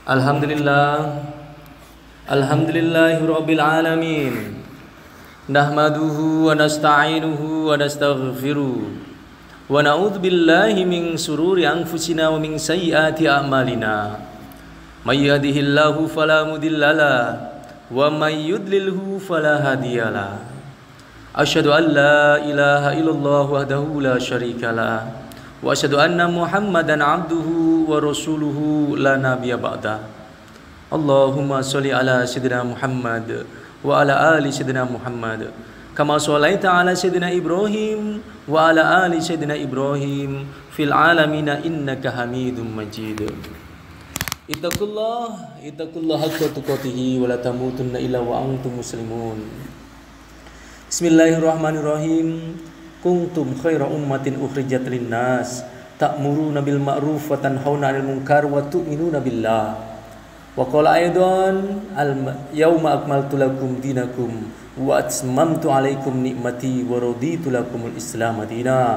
Alhamdulillah, alhamdulillahi rabbil alamin. Nahmaduhu wa nasta'inuhu wa nastaghfiruh. Wa na'udzu billahi min sururi anfusina wa min sayyiati a'malina. May yahdihillahu fala mudhillalah wa may yudlilhu fala hadiyalah. Asyhadu an la ilaha illallah wahdahu la syarikalah. Wa asyhadu anna Muhammadan abduhu wa rasuluhu la nabiyya ba'da. Allahumma sholli ala sayyidina Muhammad wa ala ali sayyidina Muhammad kama sholaita ala sayyidina Ibrahim wa ala ali sayyidina Ibrahim fil alamina innaka Hamidum Majid. Ittaqullah haqqa tuqatih wa la tamutunna illa wa antum muslimun. Bismillahirrahmanirrahim. Kuntum khaira ummatin ukhrijat linnas ta'muruna bil ma'ruf wa tanhauna 'anil munkar wa tu'minuna billah. Wa qala aidan al-yawma akmaltu lakum dinakum wa atmamtu 'alaikum ni'mati wa raditu lakumul Islam madina.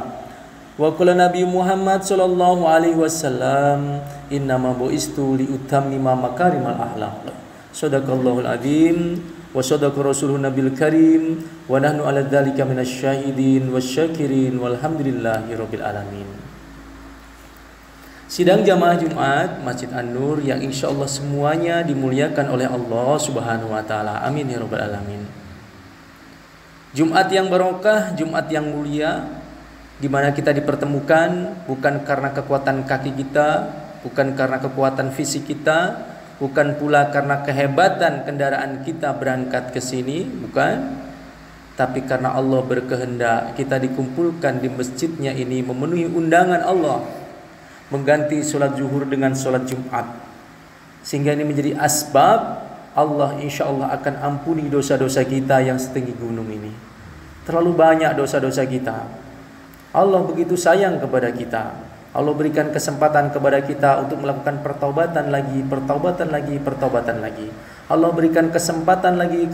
Wa qala Nabi Muhammad sallallahu alaihi wasallam innama bu'istu li utammima makarimal akhlaq. Shadaqallahul adzim wa sadaqa rasuluhu nabil karim wa nahnu ala dzalika minasyahidin wasyakirin walhamdulillahi rabbil alamin. Sidang jamaah Jumat Masjid An-Nur yang insyaallah semuanya dimuliakan oleh Allah Subhanahu wa taala. Amin ya rabbal alamin. Jumat yang barokah, Jumat yang mulia, di mana kita dipertemukan bukan karena kekuatan kaki kita, bukan karena kekuatan fisik kita, bukan pula karena kehebatan kendaraan kita berangkat ke sini, bukan. Tapi karena Allah berkehendak kita dikumpulkan di masjidnya ini memenuhi undangan Allah, mengganti sholat zuhur dengan sholat Jumat, sehingga ini menjadi asbab Allah insya Allah akan ampuni dosa-dosa kita yang setinggi gunung ini. Terlalu banyak dosa-dosa kita. Allah begitu sayang kepada kita. Allah berikan kesempatan kepada kita untuk melakukan pertaubatan lagi. Allah berikan kesempatan lagi.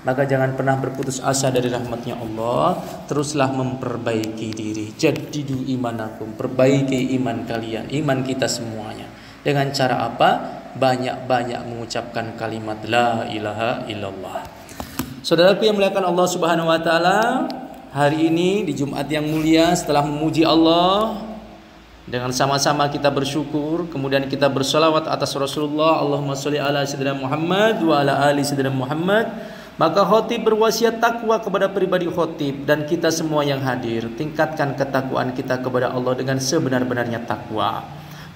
Maka jangan pernah berputus asa dari rahmatnya Allah. Teruslah memperbaiki diri. Jaddidu imanakum, perbaiki iman kalian, iman kita semuanya. Dengan cara apa? Banyak-banyak mengucapkan kalimat la ilaha illallah. Saudaraku yang muliakan Allah Subhanahu wa taala, hari ini di Jumat yang mulia, setelah memuji Allah, dengan sama-sama kita bersyukur, kemudian kita bersolawat atas Rasulullah, Allahumma sholli ala sayyidina Muhammad wa ala ali sayyidina Muhammad. Maka khotib berwasiat takwa kepada pribadi khotib dan kita semua yang hadir. Tingkatkan ketakwaan kita kepada Allah dengan sebenar-benarnya takwa.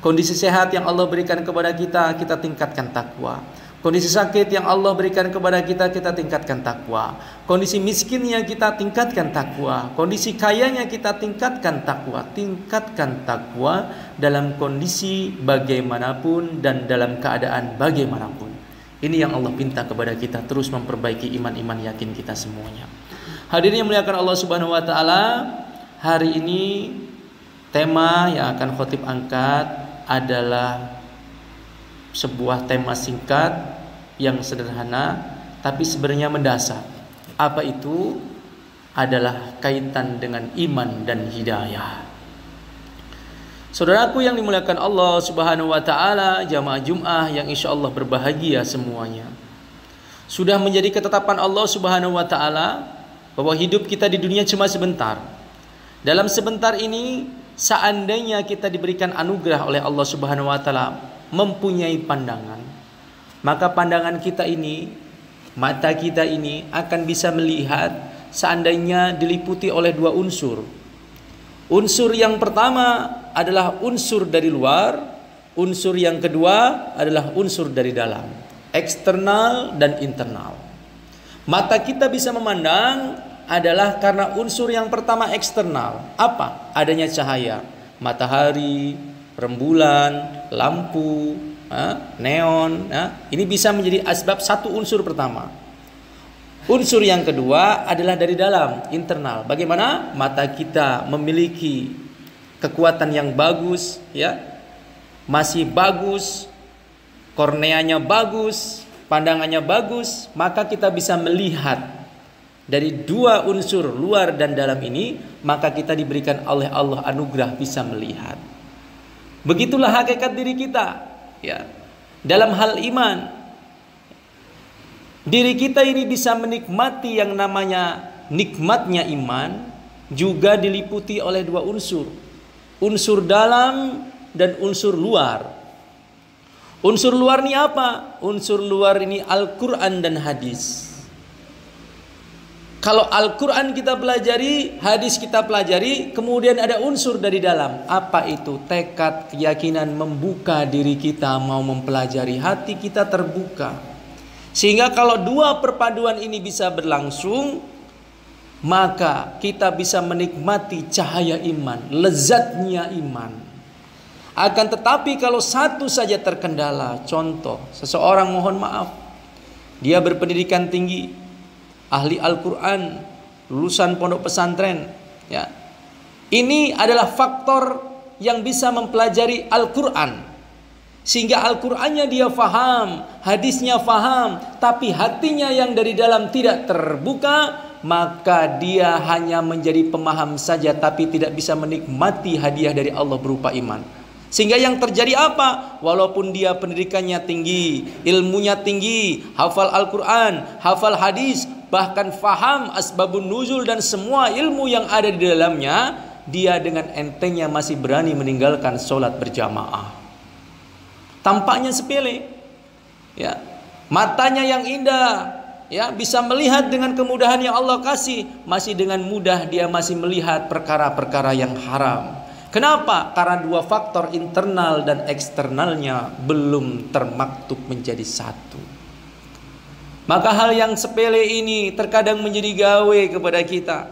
Kondisi sehat yang Allah berikan kepada kita, kita tingkatkan takwa. Kondisi sakit yang Allah berikan kepada kita, kita tingkatkan takwa. Kondisi miskinnya kita tingkatkan takwa. Kondisi kayanya kita tingkatkan takwa. Tingkatkan takwa dalam kondisi bagaimanapun dan dalam keadaan bagaimanapun. Ini yang Allah pinta kepada kita, terus memperbaiki iman-iman yakin kita semuanya. Hadirin yang muliakan Allah Subhanahu wa taala, hari ini tema yang akan khotib angkat adalah sebuah tema singkat yang sederhana tapi sebenarnya mendasar. Apa itu? Adalah kaitan dengan iman dan hidayah. Saudaraku yang dimuliakan Allah Subhanahu wa taala, jamaah Jumat yang insyaallah berbahagia semuanya. Sudah menjadi ketetapan Allah Subhanahu wa taala bahwa hidup kita di dunia cuma sebentar. Dalam sebentar ini, seandainya kita diberikan anugerah oleh Allah Subhanahu wa taala mempunyai pandangan, maka pandangan kita ini, mata kita ini akan bisa melihat seandainya diliputi oleh dua unsur. Unsur yang pertama adalah unsur dari luar, unsur yang kedua adalah unsur dari dalam, eksternal dan internal. Mata kita bisa memandang adalah karena unsur yang pertama eksternal. Apa? Adanya cahaya, matahari, rembulan, lampu, neon. Ini bisa menjadi asbab satu unsur pertama. Unsur yang kedua adalah dari dalam, internal. Bagaimana? Mata kita memiliki kekuatan yang bagus, ya, masih bagus, korneanya bagus, pandangannya bagus, maka kita bisa melihat dari dua unsur luar dan dalam ini, maka kita diberikan oleh Allah anugerah bisa melihat. Begitulah hakikat diri kita, ya. Dalam hal iman, diri kita ini bisa menikmati yang namanya nikmatnya iman, juga diliputi oleh dua unsur. Unsur dalam dan unsur luar. Unsur luar ini apa? Unsur luar ini Al-Quran dan hadis. Kalau Al-Quran kita pelajari, hadis kita pelajari, kemudian ada unsur dari dalam. Apa itu? Tekad, keyakinan, membuka diri kita mau mempelajari, hati kita terbuka. Sehingga kalau dua perpaduan ini bisa berlangsung, maka kita bisa menikmati cahaya iman, lezatnya iman. Akan tetapi kalau satu saja terkendala, contoh, seseorang mohon maaf, dia berpendidikan tinggi, ahli Al-Quran, lulusan pondok pesantren, ya. Ini adalah faktor yang bisa mempelajari Al-Quran, sehingga Al-Qurannya dia faham, hadisnya faham, tapi hatinya yang dari dalam tidak terbuka, maka dia hanya menjadi pemaham saja, tapi tidak bisa menikmati hadiah dari Allah berupa iman. Sehingga yang terjadi apa? Walaupun dia pendidikannya tinggi, ilmunya tinggi, hafal Al-Quran, hafal hadis, bahkan faham asbabun nuzul dan semua ilmu yang ada di dalamnya, dia dengan entengnya masih berani meninggalkan sholat berjamaah. Tampaknya sepele, ya. Matanya yang indah, ya, bisa melihat dengan kemudahan yang Allah kasih, masih dengan mudah dia masih melihat perkara-perkara yang haram. Kenapa? Karena dua faktor internal dan eksternalnya belum termaktub menjadi satu. Maka hal yang sepele ini terkadang menjadi gawe kepada kita.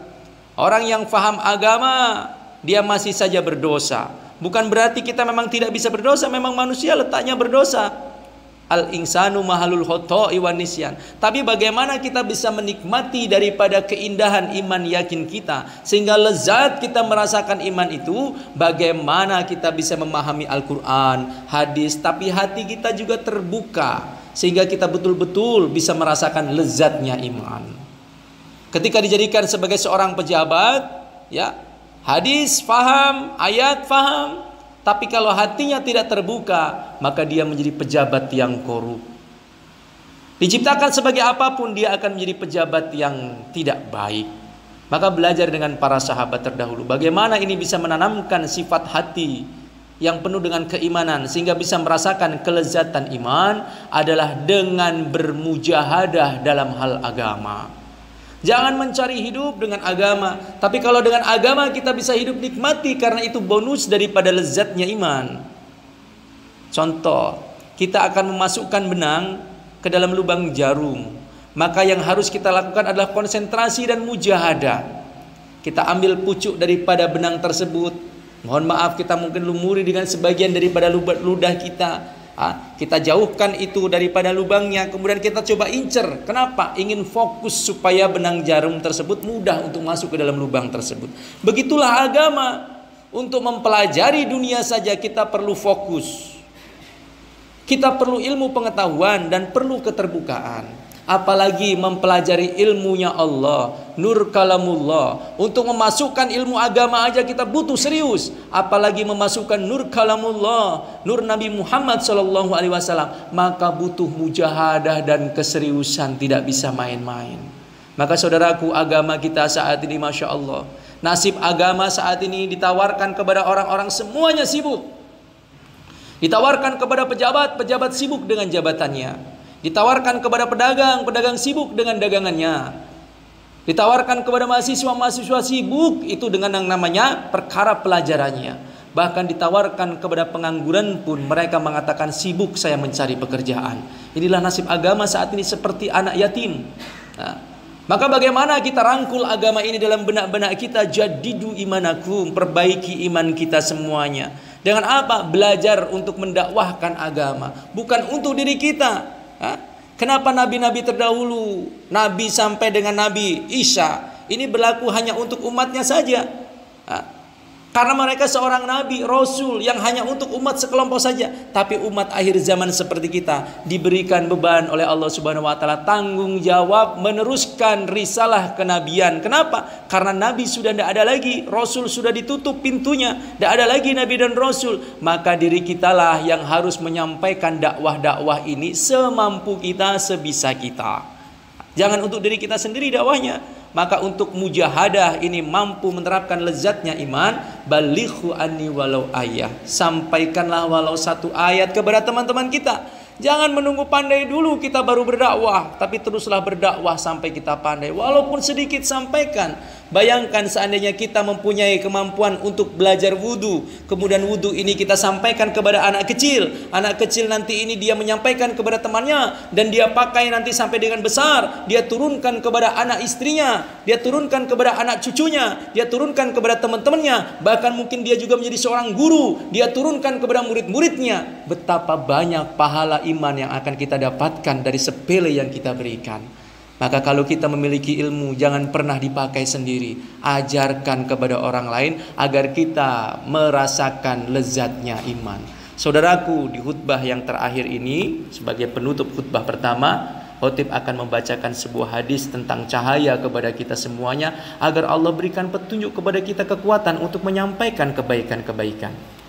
Orang yang faham agama, dia masih saja berdosa. Bukan berarti kita memang tidak bisa berdosa, memang manusia letaknya berdosa. Al-insanu mahalul khoto'i wan nisyan. Tapi bagaimana kita bisa menikmati daripada keindahan iman yakin kita, sehingga lezat kita merasakan iman itu, bagaimana kita bisa memahami Al-Quran, hadis, tapi hati kita juga terbuka, sehingga kita betul-betul bisa merasakan lezatnya iman. Ketika dijadikan sebagai seorang pejabat, ya, hadis faham, ayat faham, tapi kalau hatinya tidak terbuka, maka dia menjadi pejabat yang korup. Diciptakan sebagai apapun, dia akan menjadi pejabat yang tidak baik. Maka belajar dengan para sahabat terdahulu, bagaimana ini bisa menanamkan sifat hati yang penuh dengan keimanan, sehingga bisa merasakan kelezatan iman adalah dengan bermujahadah dalam hal agama. Jangan mencari hidup dengan agama, tapi kalau dengan agama kita bisa hidup nikmati, karena itu bonus daripada lezatnya iman. Contoh, kita akan memasukkan benang ke dalam lubang jarum, maka yang harus kita lakukan adalah konsentrasi dan mujahadah. Kita ambil pucuk daripada benang tersebut, mohon maaf kita mungkin lumuri dengan sebagian daripada ludah kita. Kita jauhkan itu daripada lubangnya, kemudian kita coba incer. Kenapa? Ingin fokus supaya benang jarum tersebut mudah untuk masuk ke dalam lubang tersebut. Begitulah agama. Untuk mempelajari dunia saja kita perlu fokus. Kita perlu ilmu pengetahuan dan perlu keterbukaan. Apalagi mempelajari ilmunya Allah, nur kalamullah. Untuk memasukkan ilmu agama aja kita butuh serius, apalagi memasukkan nur kalamullah, nur Nabi Muhammad SAW, maka butuh mujahadah dan keseriusan, tidak bisa main-main. Maka saudaraku, agama kita saat ini Masya Allah, nasib agama saat ini ditawarkan kepada orang-orang semuanya sibuk. Ditawarkan kepada pejabat, pejabat sibuk dengan jabatannya. Ditawarkan kepada pedagang, pedagang sibuk dengan dagangannya. Ditawarkan kepada mahasiswa, mahasiswa sibuk itu dengan yang namanya perkara pelajarannya. Bahkan ditawarkan kepada pengangguran pun mereka mengatakan sibuk saya mencari pekerjaan. Inilah nasib agama saat ini, seperti anak yatim. Nah, maka bagaimana kita rangkul agama ini dalam benak-benak kita? Jadidu imanakum, perbaiki iman kita semuanya. Dengan apa? Belajar untuk mendakwahkan agama, bukan untuk diri kita. Kenapa nabi-nabi terdahulu, nabi sampai dengan Nabi Isa, ini berlaku hanya untuk umatnya saja? Karena mereka seorang nabi, rasul yang hanya untuk umat sekelompok saja. Tapi umat akhir zaman seperti kita diberikan beban oleh Allah Subhanahu wa taala, tanggung jawab meneruskan risalah kenabian. Kenapa? Karena Nabi sudah tidak ada lagi, Rasul sudah ditutup pintunya, tidak ada lagi Nabi dan Rasul. Maka diri kitalah yang harus menyampaikan dakwah-dakwah ini semampu kita, sebisa kita. Jangan untuk diri kita sendiri dakwahnya. Maka untuk mujahadah ini mampu menerapkan lezatnya iman, balighu anni walau ayah. Sampaikanlah walau satu ayat kepada teman-teman kita. Jangan menunggu pandai dulu kita baru berdakwah, tapi teruslah berdakwah sampai kita pandai. Walaupun sedikit sampaikan. Bayangkan seandainya kita mempunyai kemampuan untuk belajar wudu, kemudian wudu ini kita sampaikan kepada anak kecil. Anak kecil nanti ini dia menyampaikan kepada temannya, dan dia pakai nanti sampai dengan besar. Dia turunkan kepada anak istrinya, dia turunkan kepada anak cucunya, dia turunkan kepada teman-temannya. Bahkan mungkin dia juga menjadi seorang guru, dia turunkan kepada murid-muridnya. Betapa banyak pahala iman yang akan kita dapatkan dari sepele yang kita berikan. Maka kalau kita memiliki ilmu, jangan pernah dipakai sendiri. Ajarkan kepada orang lain agar kita merasakan lezatnya iman. Saudaraku, di khutbah yang terakhir ini, sebagai penutup khutbah pertama, khotib akan membacakan sebuah hadis tentang cahaya kepada kita semuanya, agar Allah berikan petunjuk kepada kita kekuatan untuk menyampaikan kebaikan-kebaikan.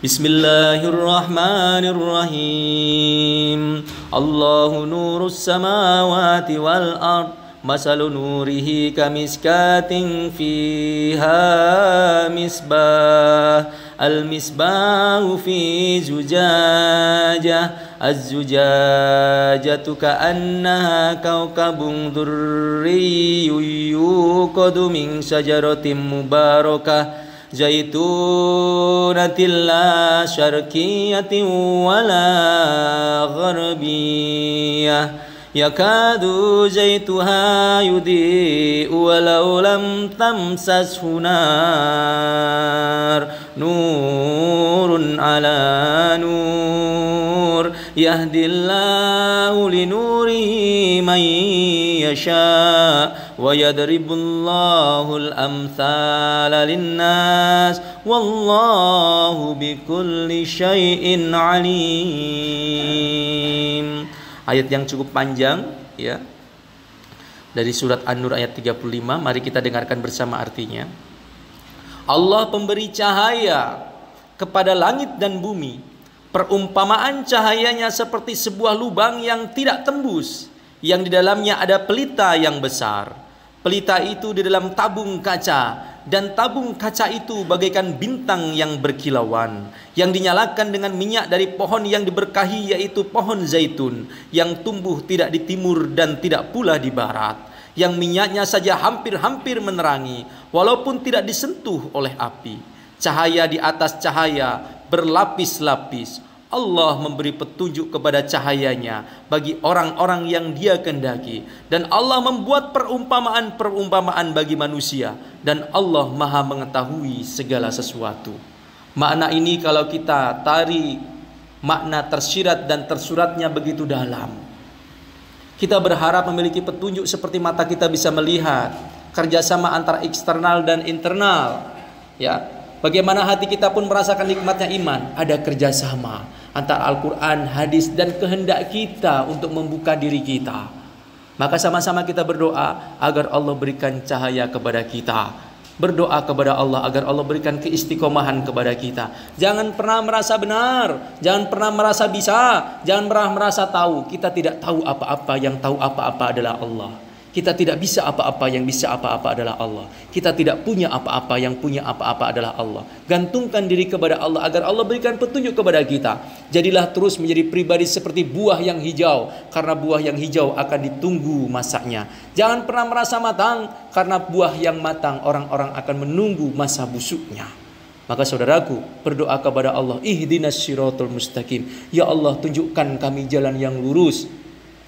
Bismillahirrahmanirrahim. Allahu nurus samawati wal ard. Masalu nurihi kamiskatin fiha misbah. Al-misbahu fi zujajah. Az-zujajatu ka'annaha kawkabun durriyyun yuqadu min syajaratin mubarakah zaitunatin la syarqiyatin wala gharbiyah yakadu zaituha yudhi'u walau lam tamsashu nar nurun ala nur yahdillahu linurihi man yasha wa yadribullahul amthala linnas wallahu bikulli syai'in alim. Ayat yang cukup panjang ya. Dari surat An-Nur ayat 35, mari kita dengarkan bersama artinya. Allah pemberi cahaya kepada langit dan bumi. Perumpamaan cahayanya seperti sebuah lubang yang tidak tembus, yang di dalamnya ada pelita yang besar. Pelita itu di dalam tabung kaca, dan tabung kaca itu bagaikan bintang yang berkilauan, yang dinyalakan dengan minyak dari pohon yang diberkahi, yaitu pohon zaitun, yang tumbuh tidak di timur dan tidak pula di barat, yang minyaknya saja hampir-hampir menerangi, walaupun tidak disentuh oleh api. Cahaya di atas cahaya berlapis-lapis. Allah memberi petunjuk kepada cahayanya bagi orang-orang yang Dia kehendaki, dan Allah membuat perumpamaan-perumpamaan bagi manusia, dan Allah Maha mengetahui segala sesuatu. Makna ini kalau kita tarik makna tersirat dan tersuratnya begitu dalam, kita berharap memiliki petunjuk seperti mata kita bisa melihat, kerjasama antara eksternal dan internal, ya. Bagaimana hati kita pun merasakan nikmatnya iman. Ada kerjasama antara Al-Quran, hadis, dan kehendak kita untuk membuka diri kita. Maka sama-sama kita berdoa agar Allah berikan cahaya kepada kita. Berdoa kepada Allah agar Allah berikan keistiqomahan kepada kita. Jangan pernah merasa benar, jangan pernah merasa bisa, jangan pernah merasa tahu. Kita tidak tahu apa-apa, yang tahu apa-apa adalah Allah. Kita tidak bisa apa-apa, yang bisa apa-apa adalah Allah. Kita tidak punya apa-apa, yang punya apa-apa adalah Allah. Gantungkan diri kepada Allah agar Allah berikan petunjuk kepada kita. Jadilah terus menjadi pribadi seperti buah yang hijau, karena buah yang hijau akan ditunggu masaknya. Jangan pernah merasa matang, karena buah yang matang orang-orang akan menunggu masa busuknya. Maka saudaraku, berdoa kepada Allah, ihdinas siratal mustaqim. Ya Allah, tunjukkan kami jalan yang lurus.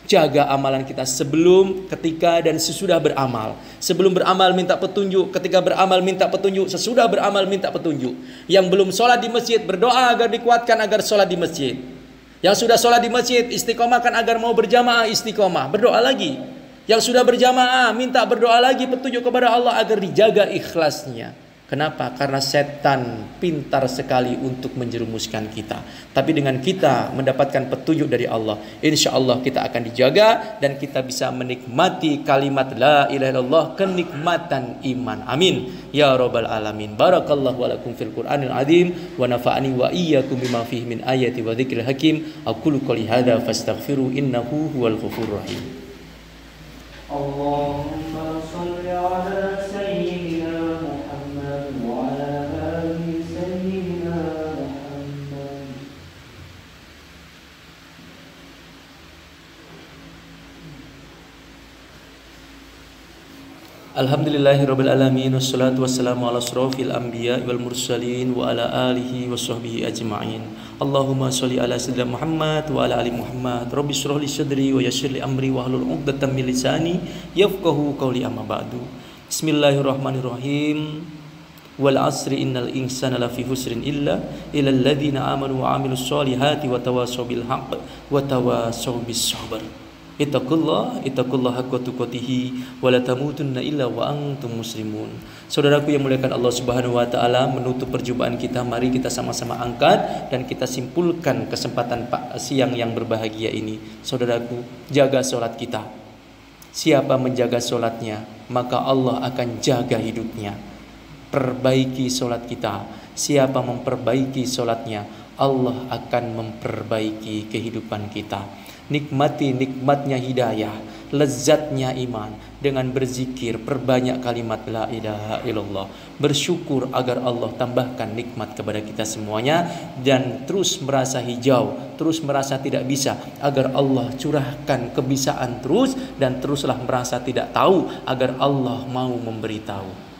Jaga amalan kita sebelum, ketika, dan sesudah beramal. Sebelum beramal minta petunjuk, ketika beramal minta petunjuk, sesudah beramal minta petunjuk. Yang belum sholat di masjid, berdoa agar dikuatkan agar sholat di masjid. Yang sudah sholat di masjid, istiqomahkan agar mau berjamaah, istiqomah, berdoa lagi. Yang sudah berjamaah, minta berdoa lagi petunjuk kepada Allah agar dijaga ikhlasnya. Kenapa? Karena setan pintar sekali untuk menjerumuskan kita. Tapi dengan kita mendapatkan petunjuk dari Allah, insya Allah kita akan dijaga dan kita bisa menikmati kalimat la ilaha illallah, kenikmatan iman. Amin ya rabbal alamin. Barakallahu walakum fil Qur'anil azim wa nafa'ani wa iyyakum bima fihi min ayati wa dzikril hakim. Aqulu qouli hadza fastaghfiru innahu huwal ghafurur rahim. Allahumma shalli ala sayyidina Muhammad wa ala ali sayyidina Muhammad. Alhamdulillahirabbil alamin wassalatu wassalamu ala asrofil anbiya wal mursalin wa ala alihi washabbihi ajma'in. Allahumma sholli ala sayyidina Muhammad wa ala ali Muhammad. Rabbi shrah li sadri wa yassir li amri wa hlul 'uqdatam min lisani yafqahu qawli, amma ba'du. Bismillahirrahmanirrahim. Wal 'asri innal insana lafi khusrin illa illal ladzina amanu wa 'amilus sholihati wa tawassaw bil haqq wa tawassaw bis sabr. Ittaqullah haqqa tuqatih wa la tamutunna illa wa antum muslimun. Saudaraku yang muliakan Allah Subhanahu wa taala, menutup perjumpaan kita, mari kita sama-sama angkat dan kita simpulkan kesempatan siang yang berbahagia ini. Saudaraku, jaga salat kita. Siapa menjaga salatnya, maka Allah akan jaga hidupnya. Perbaiki salat kita. Siapa memperbaiki salatnya, Allah akan memperbaiki kehidupan kita. Nikmati nikmatnya hidayah, lezatnya iman dengan berzikir, perbanyak kalimat la ilaha illallah. Bersyukur agar Allah tambahkan nikmat kepada kita semuanya, dan terus merasa hijau, terus merasa tidak bisa, agar Allah curahkan kebisaan terus, dan teruslah merasa tidak tahu agar Allah mau memberitahu.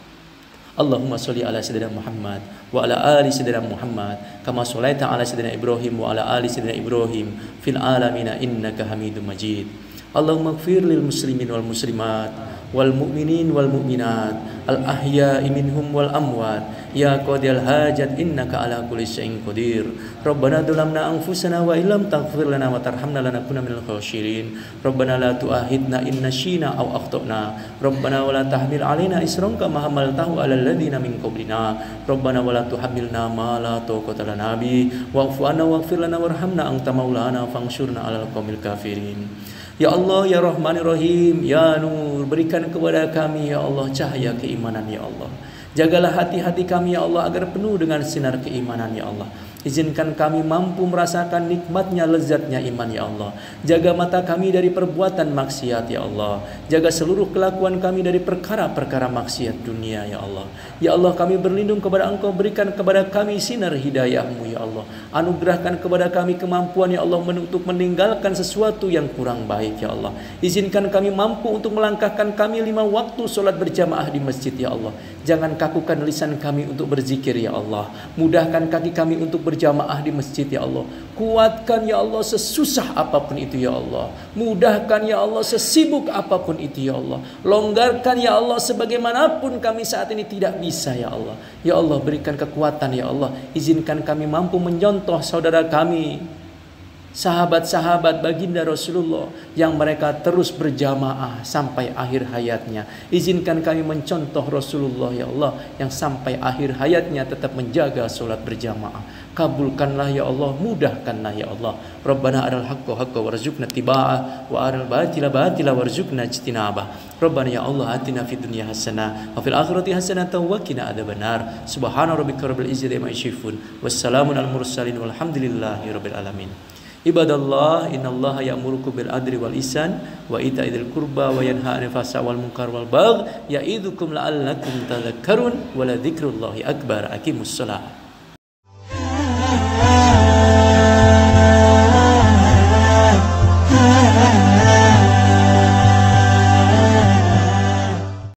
Allahumma sholli ala sayyidina Muhammad wa ala ali sayyidina Muhammad kama shallaita ala sayyidina Ibrahim wa ala ali sayyidina Ibrahim fil alamin innaka Hamidum Majid. Allahumma ighfir lil muslimin wal muslimat wal mu'minin wal mu'minat al ahya'i minhum wal amwat ya qadil hajat innaka ala kulli syai'in qadir. Rabbana dzalamna anfusana wa illam taghfir lana wa tarhamna lanakunanna minal khasirin. Rabbana la tu'akhidna in nasyina aw akhtana. Rabbana wa la tahmil 'alaina isran kama hamaltahu 'alal ladzina min qablina. Rabbana wa la tuhammilna ma la taqata lana bi wa'fu 'anna waghfir lana warhamna anta maulana fansurna 'alal qaumil kafirin. Ya Allah, ya Rahmanir Rahim, ya Nur, berikan kepada kami ya Allah cahaya keimanan ya Allah. Jagalah hati-hati kami ya Allah agar penuh dengan sinar keimanan ya Allah. Izinkan kami mampu merasakan nikmatnya, lezatnya iman ya Allah. Jaga mata kami dari perbuatan maksiat ya Allah. Jaga seluruh kelakuan kami dari perkara-perkara maksiat dunia ya Allah. Ya Allah, kami berlindung kepada Engkau, berikan kepada kami sinar hidayah-Mu ya Allah. Anugerahkan kepada kami kemampuan ya Allah untuk meninggalkan sesuatu yang kurang baik ya Allah. Izinkan kami mampu untuk melangkahkan kami 5 waktu solat berjamaah di masjid ya Allah. Jangan kakukan lisan kami untuk berzikir ya Allah. Mudahkan kaki kami untuk berjamaah di masjid ya Allah. Kuatkan ya Allah sesusah apapun itu ya Allah. Mudahkan ya Allah sesibuk apapun itu ya Allah. Longgarkan ya Allah sebagaimanapun kami saat ini tidak bisa ya Allah. Ya Allah, berikan kekuatan ya Allah. Izinkan kami mampu menyontoh saudara kami, sahabat-sahabat baginda Rasulullah yang mereka terus berjamaah sampai akhir hayatnya. Izinkan kami mencontoh Rasulullah ya Allah yang sampai akhir hayatnya tetap menjaga solat berjamaah. Kabulkanlah ya Allah, mudahkanlah ya Allah. Rabbana aral haqqa haqqa warzuqna tiba'ah wa aral batila batila warzuqna ijtinabah. Rabbana ya Allah atina fid dunya hasanah wa fil akhirati hasanah wa qina adzabannar. Subhana rabbika rabbil izzati amma yasifun. Wassalamun al mursalin walhamdulillahi rabbil alamin. Ibadallah, innallaha ya'murukum bil adli wal ihsan wa ita'idzil qurba wa yanha 'anil fahsya'i wal munkar wal baghi ya'idukum la'allakum tadhakkarun wa la dzikrullahi akbar. Aqimussalah.